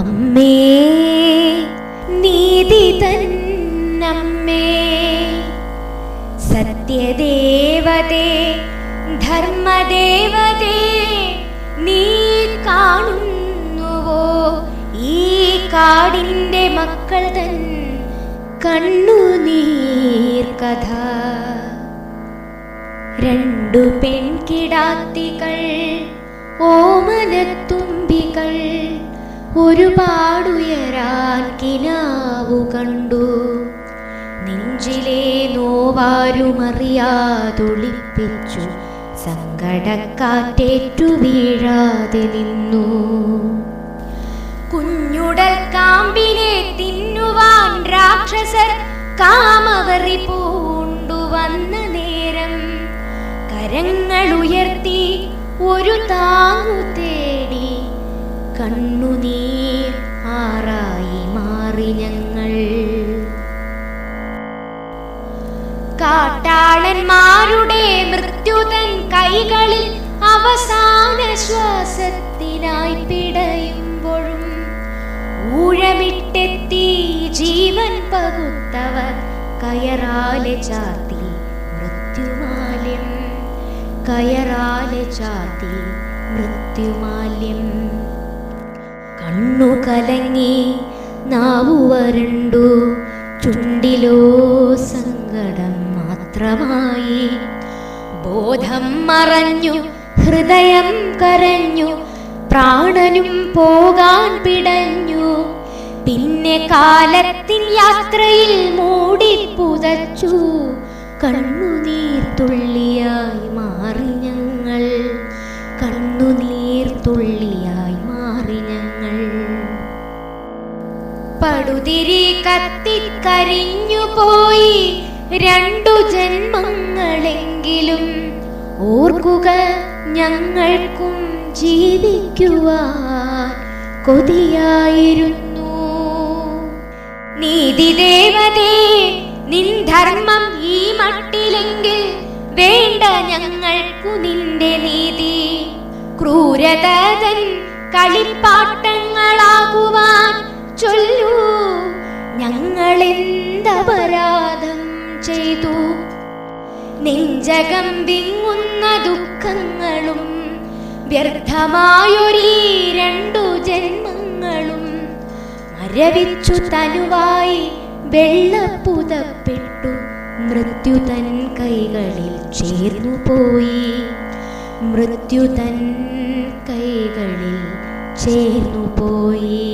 അമ്മേ നീതി തന്നമ്മേ, സത്യദേവതേ ധർമ്മദേവതേ, നീ കാണുന്നുവോ ഈ കാടിൻ്റെ മക്കൾ തൻ കണ്ണുനീർ കഥ? രണ്ടു പെൺകിടാത്തികൾ ഓമനത്തുമ്പികൾ ഒരുപാടുയരാൻ കിനാവു കണ്ടു. നെഞ്ചിലെ നോവാരുമറിയാതൊളിപ്പിച്ചു സങ്കടക്കാറ്റേറ്റു വീഴാതെ നിന്നു. കുഞ്ഞുടൽ കാമ്പിനെ തിന്നുവാൻ രാക്ഷസർ കാമവറി പൂണ്ടുവന്ന നേരം കരങ്ങൾ ഉയർത്തി ഒരു താങ്ങു തേടി കണ്ണുനീർ ആറായി മാറി ഞങ്ങൾ. കാട്ടാളന്മാരുടെ മൃത്യുതൻ കൈകളിൽ അവസാന ശ്വാസത്തിനായി പിടയുമ്പോഴും ഊഴമിട്ടെത്തി ജീവൻ പകുത്തവർ കയറാലെ ചാർത്തി മൃത്യുമാല്യം, കയറാലെ ചാർത്തി മൃത്യുമാല്യം. കണ്ണു കലങ്ങി നാവു വരണ്ടു, ചുണ്ടിലോ സങ്കടം മാത്രമായി. ബോധം മറഞ്ഞു ഹൃദയം കരഞ്ഞു, പ്രാണനും പോകാൻ പിടഞ്ഞു. പിന്നെ കാലത്തിൻ യാത്രയിൽ മൂടിപ്പുതച്ചു കണ്ണുനീർ തുള്ളിയായി മാറി ഞങ്ങൾ, കണ്ണുനീർ തുള്ളിയായി മാറി ഞങ്ങൾ. പടുതിരി കത്തിക്കരിഞ്ഞു പോയി രണ്ടു ജന്മങ്ങളെങ്കിലും, ഓർക്കുക ഞങ്ങൾക്കും ജീവിക്കുവാൻ കൊതിയായിരുന്നു. നീതിദേവതേ നിൻ ധർമ്മം ഈ മട്ടിലെങ്കിൽ വേണ്ട ഞങ്ങൾക്കു നിന്റെ നീതി. ക്രൂരതൻ കളിപ്പാട്ടങ്ങളാകുവാൻ ചൊല്ലൂ, ഞങ്ങളെന്തപരാധം ചെയ്തു? നെഞ്ചകം വിങ്ങുന്ന ദുഃഖങ്ങളും വ്യർത്ഥമായൊരീ രണ്ടു ജന്മങ്ങളും മരവിച്ചു തനുവായി വെള്ളപ്പുതപ്പെട്ടു മൃത്യുതൻ കൈകളിൽ ചേർന്നു പോയി, മൃത്യുതൻ കൈകളിൽ ചേർന്നു പോയി.